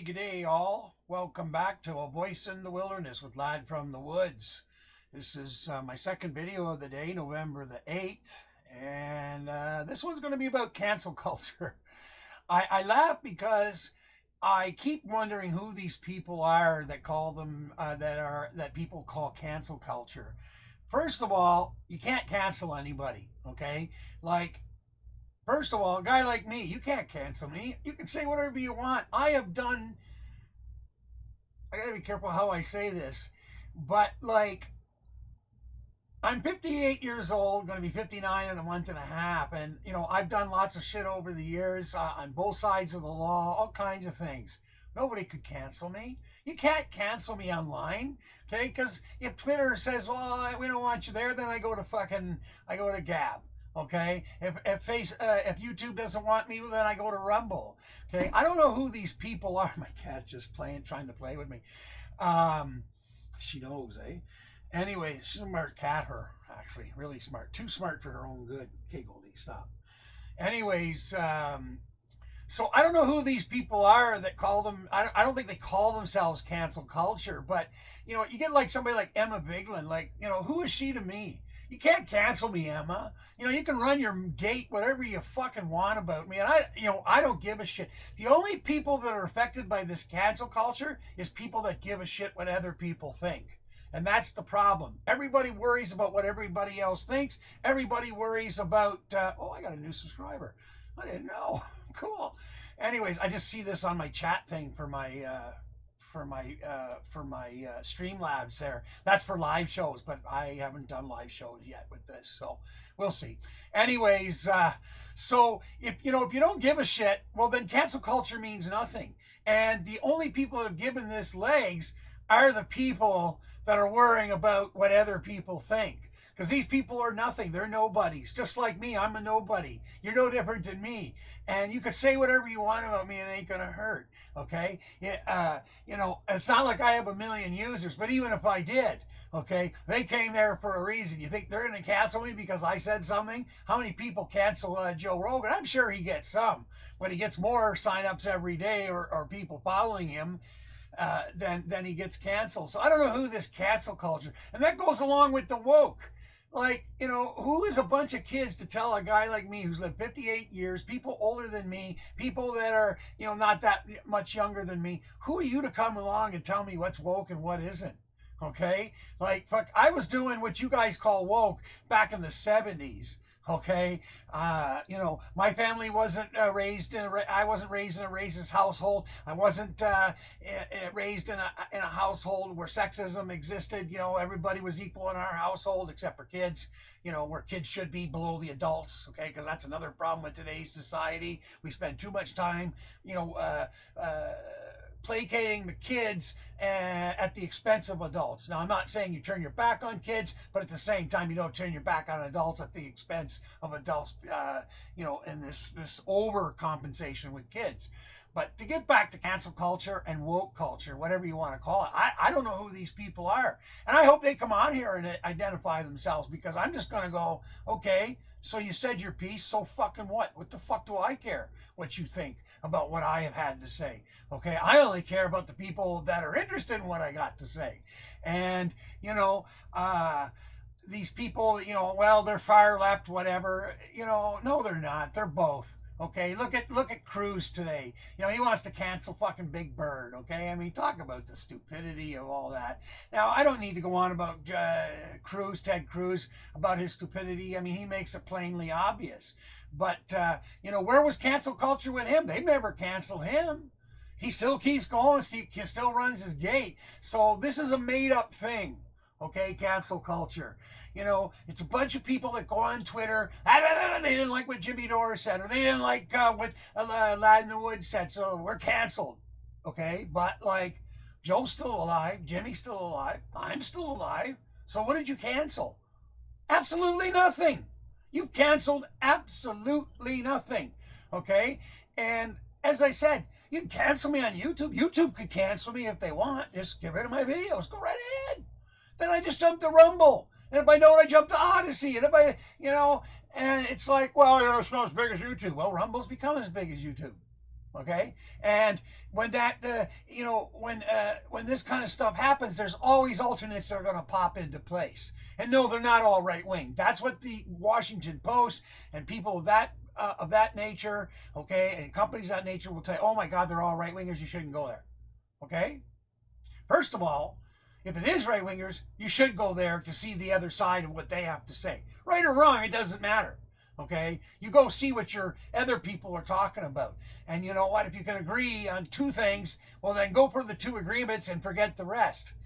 G'day all. Welcome back to A Voice in the Wilderness with Lad from the Woods. This is my second video of the day, November the 8th. And this one's going to be about cancel culture. I laugh because I keep wondering who these people are that call them, that people call cancel culture. First of all, you can't cancel anybody, okay? Like, first of all, a guy like me, you can't cancel me. You can say whatever you want. I gotta be careful how I say this, but like, I'm 58 years old, gonna be 59 in a month and a half, and you know, I've done lots of shit over the years on both sides of the law, all kinds of things. Nobody could cancel me. You can't cancel me online, okay? Because if Twitter says, well, we don't want you there, then I go to Gab. Okay, if YouTube doesn't want me, then I go to Rumble. Okay, I don't know who these people are. My cat's just trying to play with me. She knows, eh? Anyway, she's a smart cat, her, actually, really smart. Too smart for her own good. Okay, Goldie, stop. Anyways, so I don't know who these people are that call them, I don't think they call themselves cancel culture, but, you know, you get like somebody like Emma Biglin, like, you know, who is she to me? You can't cancel me, Emma. You know, you can run your gate, whatever you fucking want about me. And I don't give a shit. The only people that are affected by this cancel culture is people that give a shit what other people think. And that's the problem. Everybody worries about what everybody else thinks. Everybody worries about, oh, I got a new subscriber. I didn't know. Cool. Anyways, I just see this on my chat thing for my Streamlabs there. That's for live shows, but I haven't done live shows yet with this, so we'll see. Anyways, so if you don't give a shit, well then cancel culture means nothing. And the only people that have given this legs are the people that are worrying about what other people think. Because these people are nothing. They're nobodies. Just like me, I'm a nobody. You're no different than me. And you can say whatever you want about me and it ain't going to hurt. Okay? You know, it's not like I have 1 million users, but even if I did, okay, they came there for a reason. You think they're going to cancel me because I said something? How many people cancel Joe Rogan? I'm sure he gets some, but he gets more signups every day or people following him. Then he gets canceled. So I don't know who this cancel culture, and that goes along with the woke. Like, you know, who is a bunch of kids to tell a guy like me who's lived 58 years, people older than me, people that are, you know, not that much younger than me, who are you to come along and tell me what's woke and what isn't? Okay? Like, fuck, I was doing what you guys call woke back in the 70s. Okay, you know, my family wasn't raised in I wasn't raised in a racist household. I wasn't raised in a household where sexism existed. You know, everybody was equal in our household except for kids. You know, where kids should be below the adults. Okay, because that's another problem with today's society. We spend too much time, you know, placating the kids at the expense of adults. Now, I'm not saying you turn your back on kids, but at the same time, you don't turn your back on adults at the expense of adults, you know, in this overcompensation with kids. But to get back to cancel culture and woke culture, whatever you want to call it, I don't know who these people are. And I hope they come on here and identify themselves, because I'm just going to go, okay, so you said your piece, so fucking what? What the fuck do I care what you think about what I have had to say? Okay, I only care about the people that are interested in what I got to say. And, you know, these people, you know, well, they're far left, whatever. You know, no, they're not. They're both. Okay, look at Cruz today. You know, he wants to cancel fucking Big Bird. Okay, I mean, talk about the stupidity of all that. Now, I don't need to go on about Ted Cruz, about his stupidity. I mean, he makes it plainly obvious. But, you know, where was cancel culture with him? They never canceled him. He still keeps going. He still runs his gate. So this is a made-up thing. Okay, cancel culture. You know, it's a bunch of people that go on Twitter. They didn't like what Jimmy Dore said, or they didn't like what Lad in the Woods said, so we're canceled. Okay, but like, Joe's still alive, Jimmy's still alive, I'm still alive. So what did you cancel? Absolutely nothing. You canceled absolutely nothing. Okay, and as I said, you can cancel me on YouTube. YouTube could cancel me if they want. Just get rid of my videos. Go right ahead. Then I just jump to Rumble. And if I don't, I jump to Odyssey. And if I, you know, and it's like, well, you know, it's not as big as YouTube. Well, Rumble's become as big as YouTube. Okay, and when that when this kind of stuff happens, there's always alternates that are going to pop into place. And no, they're not all right wing. That's what the Washington Post and people of that nature, okay, and companies of that nature will say, oh my God, they're all right wingers. You shouldn't go there. Okay, first of all, if it is right wingers, you should go there to see the other side of what they have to say. Right or wrong, it doesn't matter. Okay, you go see what your other people are talking about. And you know what? If you can agree on two things, well, then go for the two agreements and forget the rest.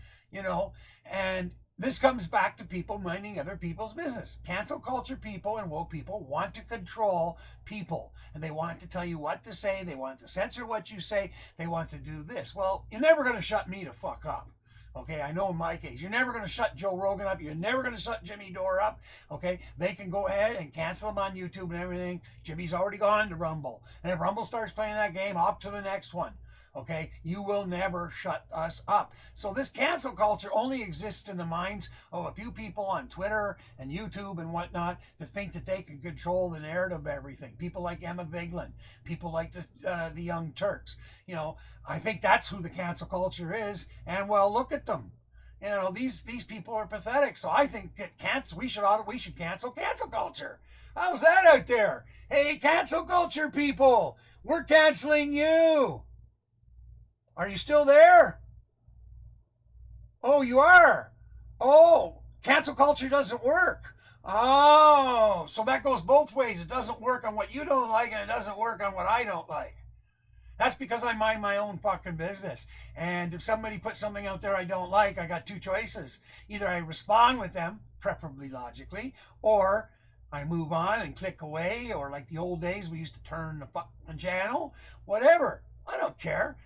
And this comes back to people minding other people's business. Cancel culture people and woke people want to control people, and they want to tell you what to say. They want to censor what you say. They want to do this. Well, you're never going to shut me the fuck up. Okay, I know in my case, you're never going to shut Joe Rogan up. You're never going to shut Jimmy Dore up. Okay, they can go ahead and cancel him on YouTube and everything. Jimmy's already gone to Rumble. And if Rumble starts playing that game, off to the next one. Okay, you will never shut us up. So this cancel culture only exists in the minds of a few people on Twitter and YouTube and whatnot that think that they can control the narrative of everything. People like Emma Vigeland, people like the Young Turks. I think that's who the cancel culture is. And well, look at them. These people are pathetic. So I think that we should cancel cancel culture. How's that out there? Hey, cancel culture people, we're canceling you. Are you still there? Oh, you are. Oh, cancel culture doesn't work. Oh, so that goes both ways. It doesn't work on what you don't like, and it doesn't work on what I don't like. That's because I mind my own fucking business. And if somebody puts something out there I don't like, I got two choices. Either I respond with them, preferably logically, or I move on and click away, or like the old days, we used to turn the fucking channel, whatever. I don't care.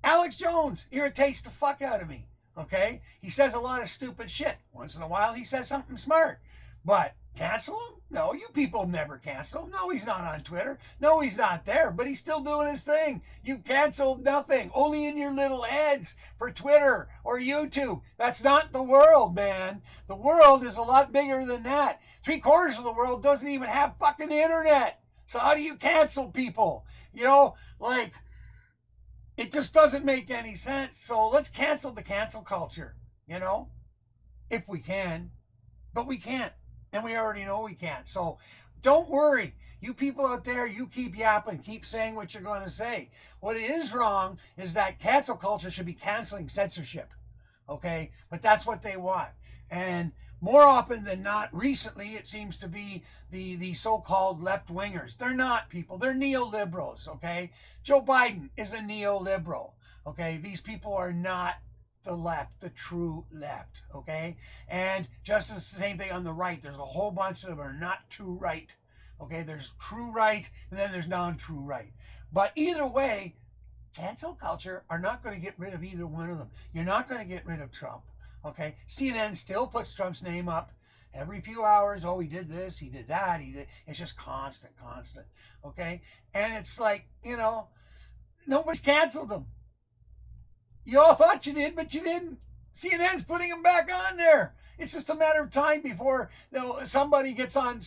Alex Jones irritates the fuck out of me, okay? He says a lot of stupid shit. Once in a while, he says something smart. But cancel him? No, you people never cancel him. No, he's not on Twitter. No, he's not there, but he's still doing his thing. You canceled nothing, only in your little heads for Twitter or YouTube. That's not the world, man. The world is a lot bigger than that. 3/4 of the world doesn't even have fucking internet. So how do you cancel people? It just doesn't make any sense. So let's cancel the cancel culture, if we can. But we can't. And we already know we can't. So don't worry. You people out there, you keep yapping. Keep saying what you're going to say. What is wrong is that cancel culture should be canceling censorship. Okay? But that's what they want. And more often than not, recently, it seems to be the so-called left-wingers. They're not, people. They're neoliberals, okay? Joe Biden is a neoliberal, okay? These people are not the left, the true left, okay? And just as the same thing on the right. There's a whole bunch of them are not true right, okay? There's true right, and then there's non-true right. But either way, cancel culture are not going to get rid of either one of them. You're not going to get rid of Trump. Okay, CNN still puts Trump's name up every few hours. Oh, he did this, he did that, he did. It's just constant. Okay, and it's like, nobody's canceled them. You all thought you did, but you didn't. CNN's putting them back on there. It's just a matter of time before somebody gets on.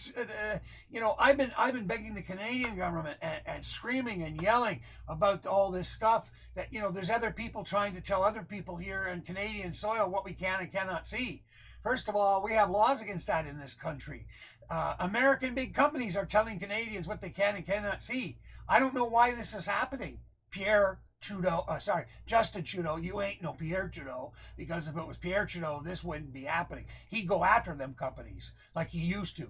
I've been begging the Canadian government and screaming and yelling about all this stuff that there's other people trying to tell other people here on Canadian soil what we can and cannot see. First of all, we have laws against that in this country. American big companies are telling Canadians what they can and cannot see. I don't know why this is happening. Justin Trudeau, you ain't no Pierre Trudeau, because if it was Pierre Trudeau, this wouldn't be happening. He'd go after them companies like he used to,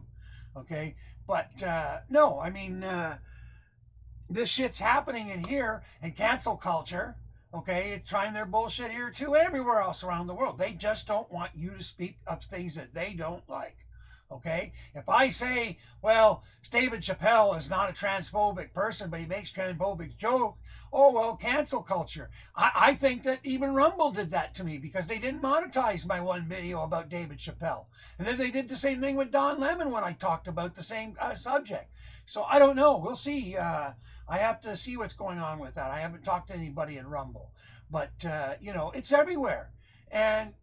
okay? But no, I mean, this shit's happening in here, and cancel culture, okay, it's trying their bullshit here too, everywhere else around the world. They just don't want you to speak up things that they don't like. Okay, if I say, well, David Chappelle is not a transphobic person, but he makes transphobic joke, oh, well, cancel culture. I think that even Rumble did that to me because they didn't monetize my one video about David Chappelle. And then they did the same thing with Don Lemon when I talked about the same subject. So I don't know. We'll see. I have to see what's going on with that. I haven't talked to anybody in Rumble. But, it's everywhere. And,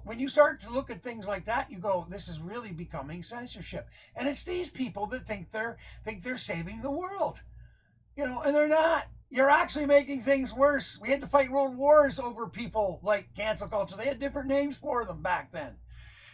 when you start to look at things like that, you go, this is really becoming censorship. And it's these people that think they're saving the world. And they're not. you're actually making things worse. We had to fight world wars over people like cancel culture. They had different names for them back then.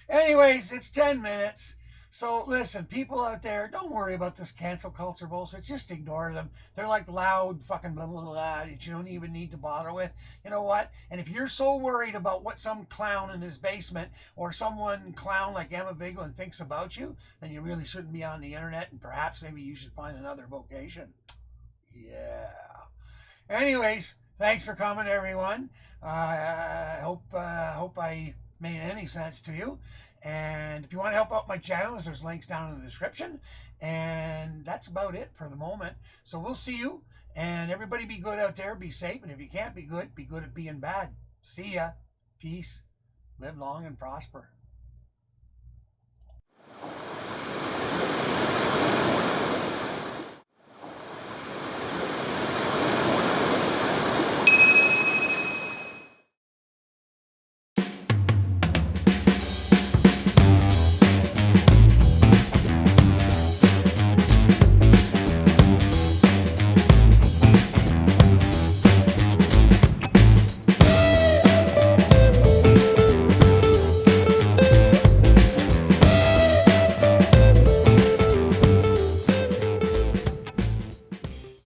Anyways, it's 10 minutes. So listen, people out there, don't worry about this cancel culture bullshit. Just ignore them. They're like loud fucking blah, blah, blah that you don't even need to bother with. You know what? And if you're so worried about what some clown in his basement or someone clown like Emma Biglin thinks about you, then you really shouldn't be on the internet, and perhaps maybe you should find another vocation. Yeah. Anyways, thanks for coming, everyone. I hope I made any sense to you. And if you want to help out my channels, there's links down in the description. And that's about it for the moment. So we'll see you. And everybody be good out there. Be safe. And if you can't be good at being bad. See ya. Peace. Live long and prosper.